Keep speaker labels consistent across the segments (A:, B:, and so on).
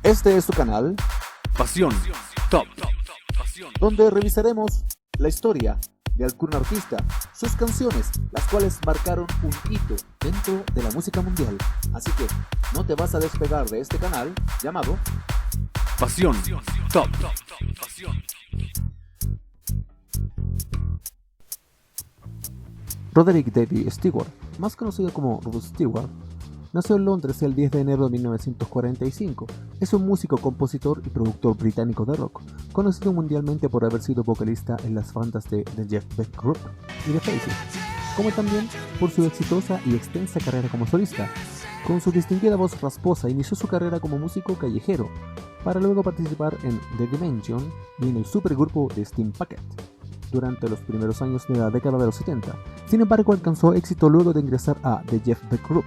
A: Este es su canal,
B: Pasión Top,
A: donde revisaremos la historia de algún artista, sus canciones, las cuales marcaron un hito dentro de la música mundial. Así que no te vas a despegar de este canal llamado
B: Pasión Top.
A: Roderick Davey Stewart, más conocido como Rod Stewart, nació en Londres el 10 de enero de 1945. Es un músico, compositor y productor británico de rock, conocido mundialmente por haber sido vocalista en las bandas de The Jeff Beck Group y The Faces, como también por su exitosa y extensa carrera como solista. Con su distinguida voz rasposa inició su carrera como músico callejero, para luego participar en The Dimension y en el supergrupo de Steam Packet durante los primeros años de la década de los 70. Sin embargo, alcanzó éxito luego de ingresar a The Jeff Beck Group,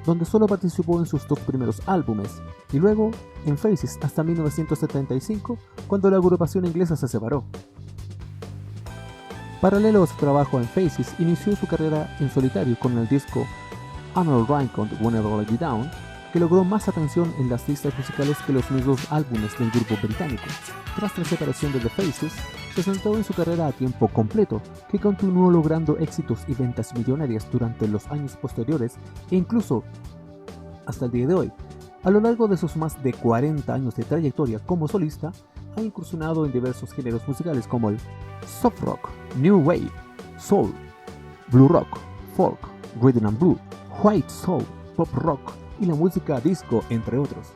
A: donde solo participó en sus dos primeros álbumes, y luego en Faces hasta 1975, cuando la agrupación inglesa se separó. Paralelo a su trabajo en Faces, inició su carrera en solitario con el disco Annual Raincoat Won't Ever Let You Down, que logró más atención en las listas musicales que los mismos álbumes del grupo británico. Tras la separación de The Faces, se centró en su carrera a tiempo completo, que continuó logrando éxitos y ventas millonarias durante los años posteriores e incluso hasta el día de hoy. A lo largo de sus más de 40 años de trayectoria como solista, ha incursionado en diversos géneros musicales como el soft rock, new wave, soul, blue rock, folk, rhythm and blues, white soul, pop rock y la música disco, entre otros.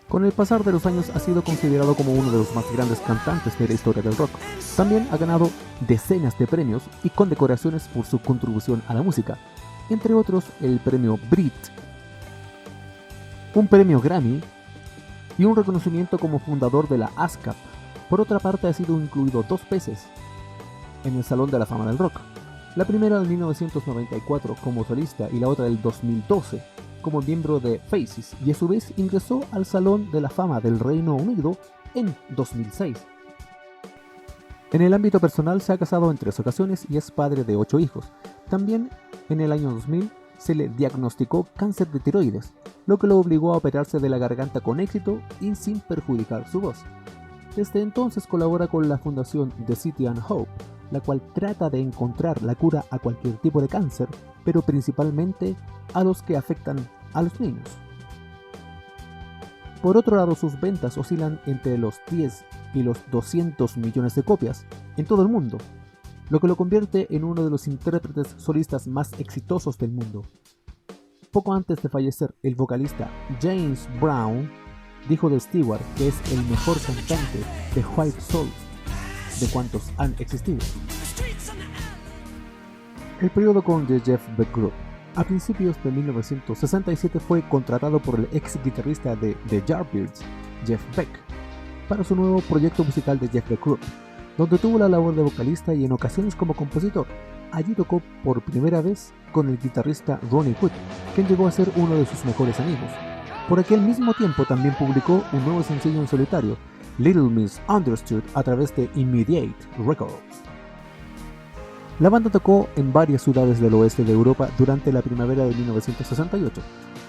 A: Con el pasar de los años ha sido considerado como uno de los más grandes cantantes de la historia del rock. También ha ganado decenas de premios y condecoraciones por su contribución a la música, entre otros el premio Brit, un premio Grammy y un reconocimiento como fundador de la ASCAP. Por otra parte, ha sido incluido 2 veces en el Salón de la Fama del Rock. La primera en 1994 como solista y la otra en 2012 como miembro de Faces, y a su vez ingresó al Salón de la Fama del Reino Unido en 2006. En el ámbito personal se ha casado en 3 ocasiones y es padre de 8 hijos. También en el año 2000 se le diagnosticó cáncer de tiroides, lo que lo obligó a operarse de la garganta con éxito y sin perjudicar su voz. Desde entonces colabora con la fundación The City and Hope, la cual trata de encontrar la cura a cualquier tipo de cáncer, pero principalmente a los que afectan a los niños. Por otro lado, sus ventas oscilan entre los 10 y los 200 millones de copias en todo el mundo, lo que lo convierte en uno de los intérpretes solistas más exitosos del mundo. Poco antes de fallecer, el vocalista James Brown dijo de Stewart que es el mejor cantante de white soul de cuantos han existido. El periodo con The Jeff Beck Group. A principios de 1967 fue contratado por el ex guitarrista de The Yardbirds, Jeff Beck, para su nuevo proyecto musical de Jeff Beck Group, donde tuvo la labor de vocalista y en ocasiones como compositor. Allí tocó por primera vez con el guitarrista Ronnie Wood, quien llegó a ser uno de sus mejores amigos. Por aquel mismo tiempo también publicó un nuevo sencillo en solitario, Little Miss Understood, a través de Immediate Records. La banda tocó en varias ciudades del oeste de Europa durante la primavera de 1968,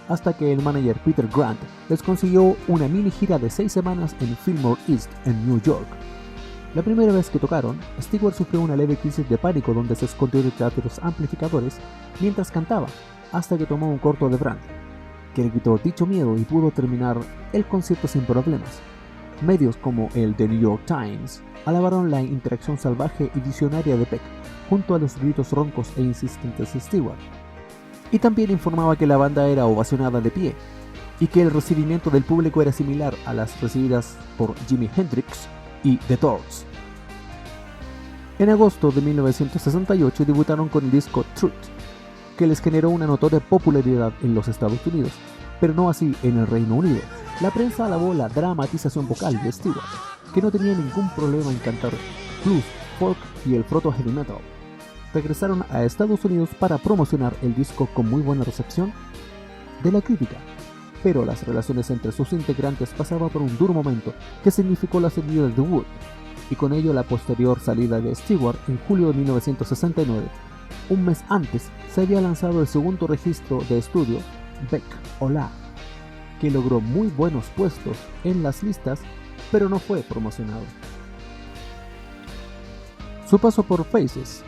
A: hasta que el manager Peter Grant les consiguió una mini gira de 6 semanas en Fillmore East, en New York. La primera vez que tocaron, Stewart sufrió una leve crisis de pánico donde se escondió detrás de los amplificadores mientras cantaba, hasta que tomó un corto de Brandt, que le quitó dicho miedo y pudo terminar el concierto sin problemas. Medios como el The New York Times alabaron la interacción salvaje y visionaria de Beck, junto a los gritos roncos e insistentes de Stewart. Y también informaba que la banda era ovacionada de pie, y que el recibimiento del público era similar a las recibidas por Jimi Hendrix y The Doors. En agosto de 1968 debutaron con el disco Truth, que les generó una notoria popularidad en los Estados Unidos, pero no así en el Reino Unido. La prensa alabó la dramatización vocal de Stewart, que no tenía ningún problema en cantar blues, folk y el proto heavy metal. Regresaron a Estados Unidos para promocionar el disco con muy buena recepción de la crítica, pero las relaciones entre sus integrantes pasaban por un duro momento que significó la salida de The Wood, y con ello la posterior salida de Stewart en julio de 1969. Un mes antes se había lanzado el segundo registro de estudio, Beck Hola, que logró muy buenos puestos en las listas, pero no fue promocionado. Su paso por Faces.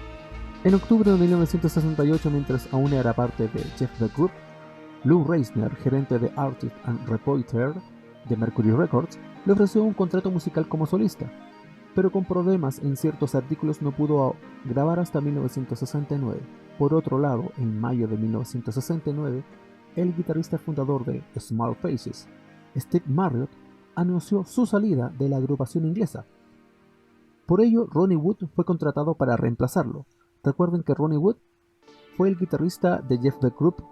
A: En octubre de 1968, mientras aún era parte de Jeff Beck Group, Lou Reisner, gerente de Artist and Reporter de Mercury Records, le ofreció un contrato musical como solista, pero con problemas en ciertos artículos no pudo grabar hasta 1969. Por otro lado, en mayo de 1969, el guitarrista fundador de Small Faces, Steve Marriott, anunció su salida de la agrupación inglesa. Por ello, Ronnie Wood fue contratado para reemplazarlo. Recuerden que Ronnie Wood fue el guitarrista de Jeff Beck Group,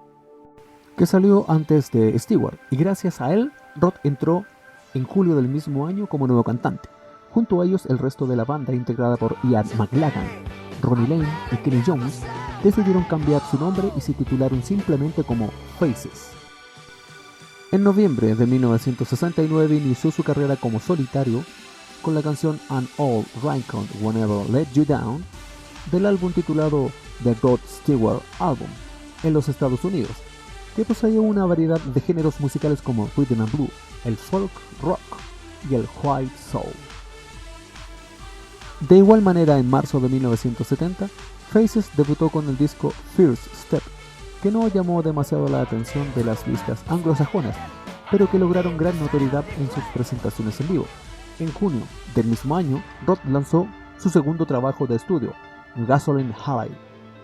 A: que salió antes de Stewart, y gracias a él, Rod entró en julio del mismo año como nuevo cantante. Junto a ellos, el resto de la banda, integrada por Ian McLagan, Ronnie Lane y Kenny Jones, decidieron cambiar su nombre y se titularon simplemente como Faces. En noviembre de 1969 inició su carrera como solitario con la canción An Old Record Whenever Let You Down del álbum titulado The Rod Stewart Album en los Estados Unidos, que poseía una variedad de géneros musicales como rhythm and blues, el folk rock y el white soul. De igual manera, en marzo de 1970, Faces debutó con el disco First Step, que no llamó demasiado la atención de las listas anglosajonas, pero que lograron gran notoriedad en sus presentaciones en vivo. En junio del mismo año, Rod lanzó su segundo trabajo de estudio, Gasoline High,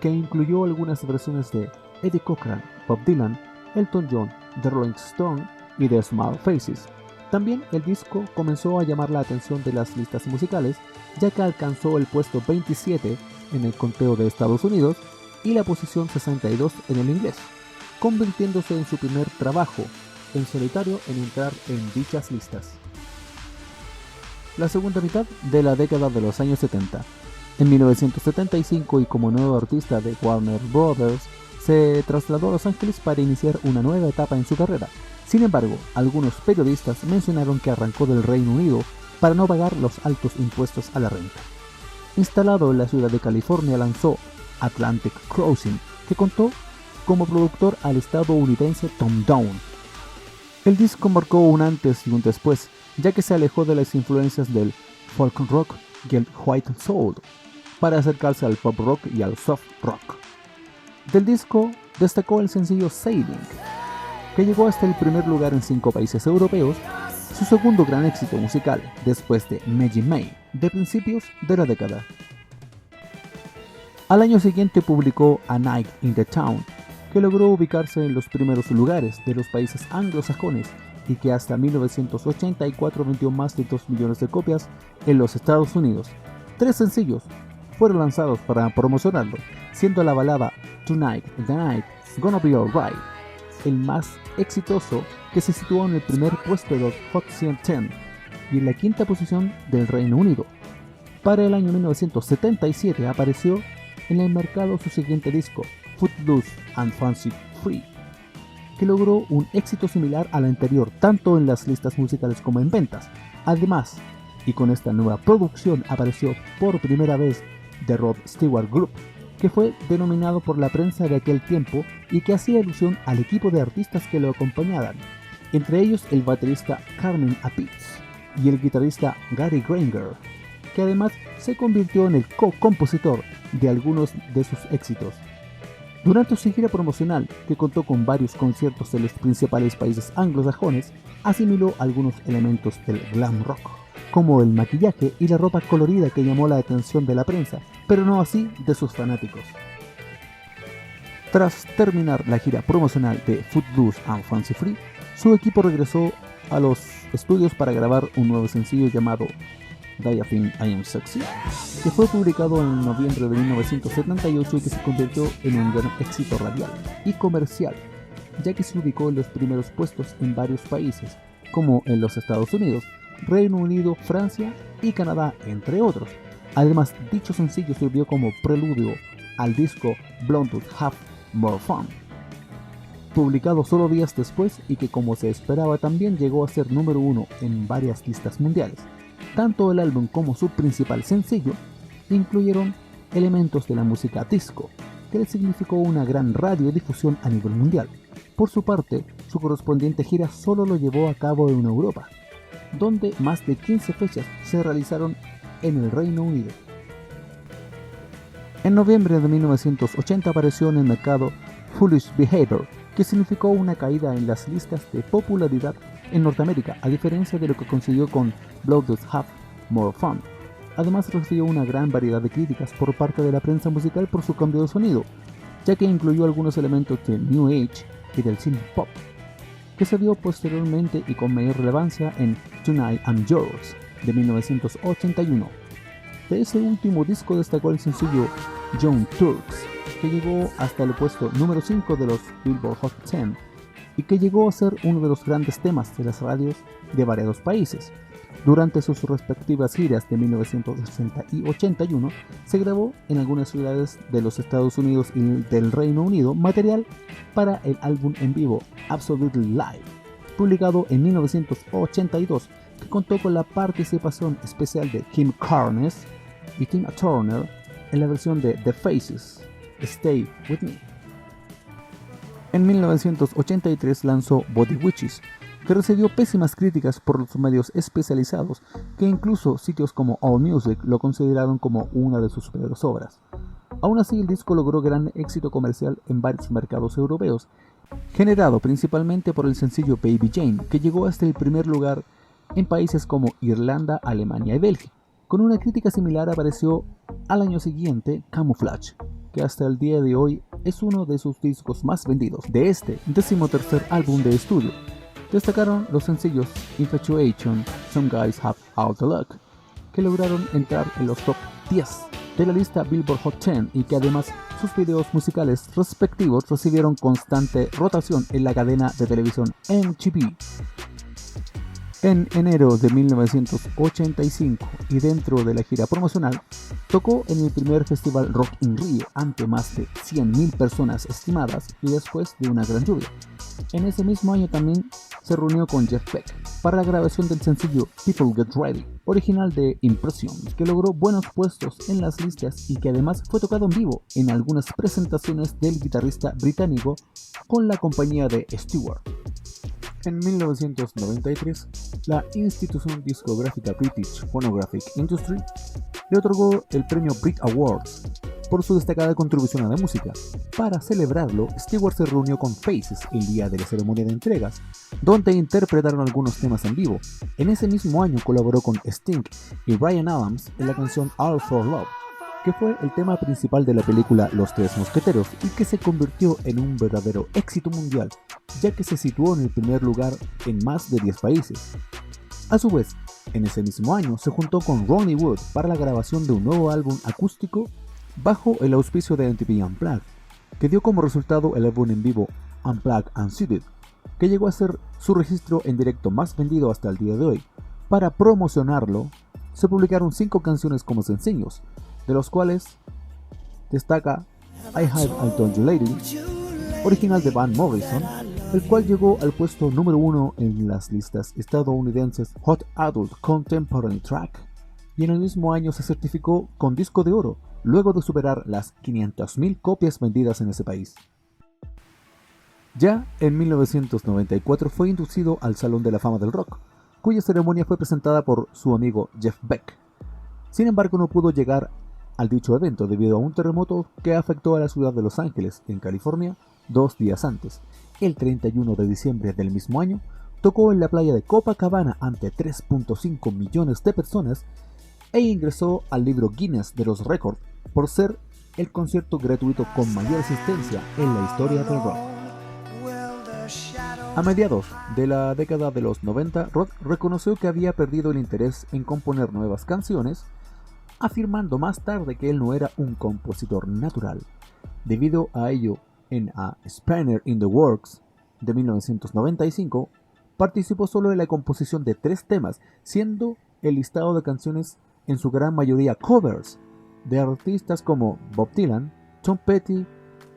A: que incluyó algunas versiones de Eddie Cochran, Bob Dylan, Elton John, The Rolling Stones y The Small Faces. También el disco comenzó a llamar la atención de las listas musicales, ya que alcanzó el puesto 27 en el conteo de Estados Unidos y la posición 62 en el inglés, convirtiéndose en su primer trabajo en solitario en entrar en dichas listas. La segunda mitad de la década de los años 70. En 1975, y como nuevo artista de Warner Brothers, se trasladó a Los Ángeles para iniciar una nueva etapa en su carrera. Sin embargo, algunos periodistas mencionaron que arrancó del Reino Unido para no pagar los altos impuestos a la renta. Instalado en la ciudad de California, lanzó Atlantic Crossing, que contó como productor al estadounidense Tom Down. El disco marcó un antes y un después, ya que se alejó de las influencias del folk rock y el white soul para acercarse al pop rock y al soft rock. Del disco destacó el sencillo Sailing, que llegó hasta el primer lugar en 5 países europeos, su segundo gran éxito musical después de Maggie May, de principios de la década. Al año siguiente publicó A Night in the Town, que logró ubicarse en los primeros lugares de los países anglosajones y que hasta 1984 vendió más de 2 millones de copias en los Estados Unidos. 3 sencillos fueron lanzados para promocionarlo, siendo la balada Tonight in the Night, Gonna Be Alright, el más exitoso, que se situó en el primer puesto de los Hot 110 y en la quinta posición del Reino Unido. Para el año 1977 apareció en el mercado su siguiente disco, Footloose and Fancy Free, que logró un éxito similar al anterior tanto en las listas musicales como en ventas. Además, y con esta nueva producción, apareció por primera vez The Rod Stewart Group, que fue denominado por la prensa de aquel tiempo y que hacía alusión al equipo de artistas que lo acompañaban, entre ellos el baterista Carmen Appice y el guitarrista Gary Granger, que además se convirtió en el co-compositor de algunos de sus éxitos. Durante su gira promocional, que contó con varios conciertos en los principales países anglosajones, asimiló algunos elementos del glam rock, como el maquillaje y la ropa colorida, que llamó la atención de la prensa, pero no así de sus fanáticos. Tras terminar la gira promocional de Footloose and Fancy Free, su equipo regresó a los estudios para grabar un nuevo sencillo llamado Do You Think I Am Sexy, que fue publicado en noviembre de 1978 y que se convirtió en un gran éxito radial y comercial, ya que se ubicó en los primeros puestos en varios países, como en los Estados Unidos, Reino Unido, Francia y Canadá, entre otros. Además, dicho sencillo sirvió como preludio al disco Blonde to Have More Fun, publicado solo días después y que, como se esperaba, también llegó a ser número 1 en varias listas mundiales. Tanto el álbum como su principal sencillo incluyeron elementos de la música disco, que le significó una gran radiodifusión a nivel mundial. Por su parte, su correspondiente gira solo lo llevó a cabo en Europa, donde más de 15 fechas se realizaron en el Reino Unido. En noviembre de 1980 apareció en el mercado Foolish Behavior, que significó una caída en las listas de popularidad en Norteamérica, a diferencia de lo que consiguió con Blow Does Have More Fun. Además recibió una gran variedad de críticas por parte de la prensa musical por su cambio de sonido, ya que incluyó algunos elementos de New Age y del synth pop, que se vio posteriormente y con mayor relevancia en Tonight I'm Yours de 1981. De ese último disco destacó el sencillo Young Turks, que llegó hasta el puesto número 5 de los Billboard Hot 10 y que llegó a ser uno de los grandes temas de las radios de varios países. Durante sus respectivas giras de 1960 y 81, se grabó en algunas ciudades de los Estados Unidos y del Reino Unido material para el álbum en vivo Absolutely Live, publicado en 1982, que contó con la participación especial de Kim Carnes y Tina Turner en la versión de The Faces, Stay With Me. En 1983 lanzó Body Witches, que recibió pésimas críticas por los medios especializados, que incluso sitios como AllMusic lo consideraron como una de sus peores obras. Aún así, el disco logró gran éxito comercial en varios mercados europeos, generado principalmente por el sencillo Baby Jane, que llegó hasta el primer lugar en países como Irlanda, Alemania y Bélgica. Con una crítica similar apareció al año siguiente Camouflage, que hasta el día de hoy es uno de sus discos más vendidos. De este 13º álbum de estudio, destacaron los sencillos Infatuation, Some Guys Have All the Luck, que lograron entrar en los top 10 de la lista Billboard Hot 10 y que además sus videos musicales respectivos recibieron constante rotación en la cadena de televisión MTV. En enero de 1985 y dentro de la gira promocional, tocó en el primer festival Rock in Rio ante más de 100.000 personas estimadas y después de una gran lluvia. En ese mismo año también se reunió con Jeff Beck para la grabación del sencillo People Get Ready, original de Impression, que logró buenos puestos en las listas y que además fue tocado en vivo en algunas presentaciones del guitarrista británico con la compañía de Stewart. En 1993, la institución discográfica British Phonographic Industry le otorgó el premio Brit Awards por su destacada contribución a la música. Para celebrarlo, Stewart se reunió con Faces el día de la ceremonia de entregas, donde interpretaron algunos temas en vivo. En ese mismo año colaboró con Sting y Bryan Adams en la canción All for Love, que fue el tema principal de la película Los Tres Mosqueteros y que se convirtió en un verdadero éxito mundial, ya que se situó en el primer lugar en más de 10 países. A su vez, en ese mismo año se juntó con Ronnie Wood para la grabación de un nuevo álbum acústico bajo el auspicio de MTV Unplugged, que dio como resultado el álbum en vivo Unplugged Unseated, que llegó a ser su registro en directo más vendido hasta el día de hoy. Para promocionarlo, se publicaron 5 canciones como sencillos, de los cuales destaca I Have I Told You Lately, original de Van Morrison, el cual llegó al puesto número 1 en las listas estadounidenses Hot Adult Contemporary Track, y en el mismo año se certificó con disco de oro, luego de superar las 500.000 copias vendidas en ese país. Ya en 1994 fue inducido al Salón de la Fama del Rock, cuya ceremonia fue presentada por su amigo Jeff Beck. Sin embargo, no pudo llegar al dicho evento debido a un terremoto que afectó a la ciudad de Los Ángeles, en California, 2 días antes. El 31 de diciembre del mismo año, tocó en la playa de Copacabana ante 3.5 millones de personas e ingresó al libro Guinness de los récords por ser el concierto gratuito con mayor asistencia en la historia del rock. A mediados de la década de los 90, Roth reconoció que había perdido el interés en componer nuevas canciones, afirmando más tarde que él no era un compositor natural. Debido a ello, en A Spanner in the Works de 1995, participó solo en la composición de 3 temas, siendo el listado de canciones en su gran mayoría covers de artistas como Bob Dylan, Tom Petty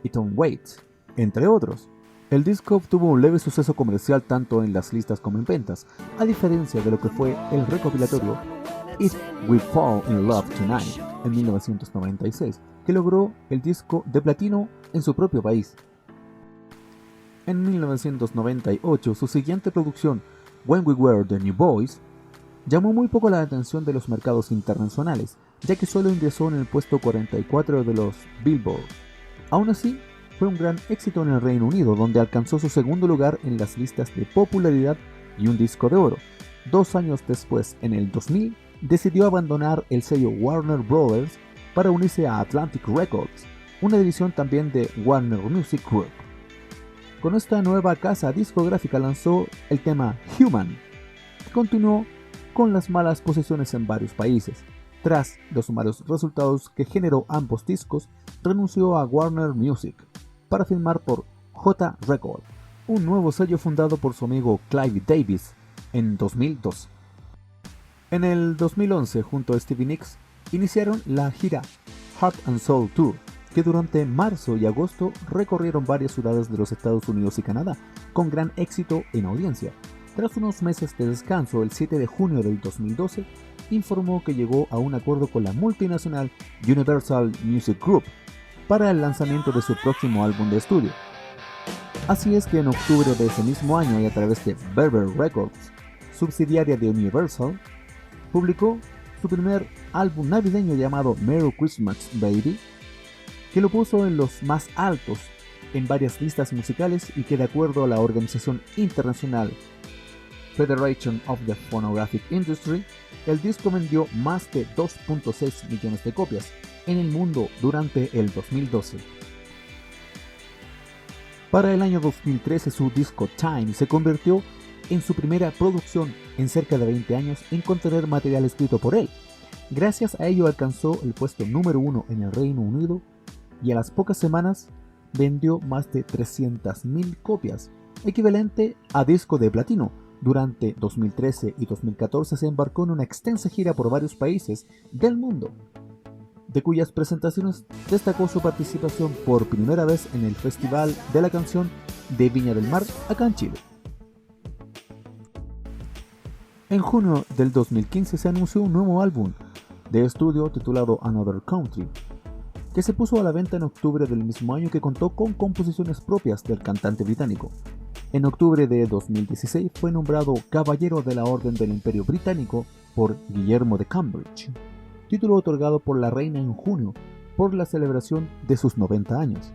A: y Tom Waits, entre otros. El disco obtuvo un leve suceso comercial tanto en las listas como en ventas, a diferencia de lo que fue el recopilatorio If We Fall in Love Tonight en 1996, que logró el disco de platino en su propio país. En 1998, su siguiente producción, When We Were the New Boys, llamó muy poco la atención de los mercados internacionales, ya que solo ingresó en el puesto 44 de los Billboard. Aún así, fue un gran éxito en el Reino Unido, donde alcanzó su segundo lugar en las listas de popularidad y un disco de oro. 2 años después, en el 2000, decidió abandonar el sello Warner Bros. Para unirse a Atlantic Records, una división también de Warner Music Group. Con esta nueva casa discográfica lanzó el tema Human, que continuó con las malas posiciones en varios países. Tras los malos resultados que generó ambos discos, renunció a Warner Music para firmar por J Record, un nuevo sello fundado por su amigo Clive Davis en 2002. En el 2011, junto a Stevie Nicks, iniciaron la gira Heart and Soul Tour, que durante marzo y agosto recorrieron varias ciudades de los Estados Unidos y Canadá, con gran éxito en audiencia. Tras unos meses de descanso, el 7 de junio del 2012, informó que llegó a un acuerdo con la multinacional Universal Music Group para el lanzamiento de su próximo álbum de estudio. Así es que en octubre de ese mismo año y a través de Verve Records, subsidiaria de Universal, publicó su primer álbum navideño llamado Merry Christmas Baby, que lo puso en los más altos en varias listas musicales y que de acuerdo a la organización internacional Federation of the Phonographic Industry, el disco vendió más de 2.6 millones de copias en el mundo durante el 2012. Para el año 2013 su disco Time se convirtió en su primera producción en cerca de 20 años en contener material escrito por él. Gracias a ello alcanzó el puesto número 1 en el Reino Unido y a las pocas semanas vendió más de 300.000 copias, equivalente a disco de platino. Durante 2013 y 2014 se embarcó en una extensa gira por varios países del mundo, de cuyas presentaciones destacó su participación por primera vez en el Festival de la Canción de Viña del Mar, acá en Chile. En junio del 2015 se anunció un nuevo álbum de estudio titulado Another Country, que se puso a la venta en octubre del mismo año, que contó con composiciones propias del cantante británico. En octubre de 2016 fue nombrado Caballero de la Orden del Imperio Británico por Guillermo de Cambridge, título otorgado por la reina en junio por la celebración de sus 90 años.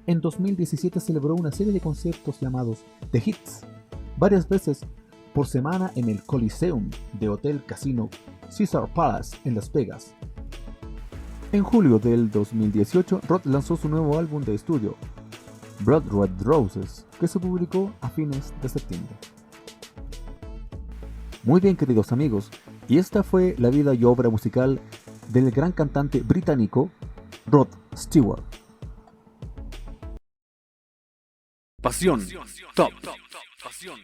A: En 2017 celebró una serie de conciertos llamados The Hits, varias veces por semana en el Coliseum de Hotel Casino Caesar Palace en Las Vegas. En julio del 2018, Rod lanzó su nuevo álbum de estudio, Blood Red Roses, que se publicó a fines de septiembre. Muy bien, queridos amigos, y esta fue la vida y obra musical del gran cantante británico Rod Stewart.
B: Pasión Top. Pasión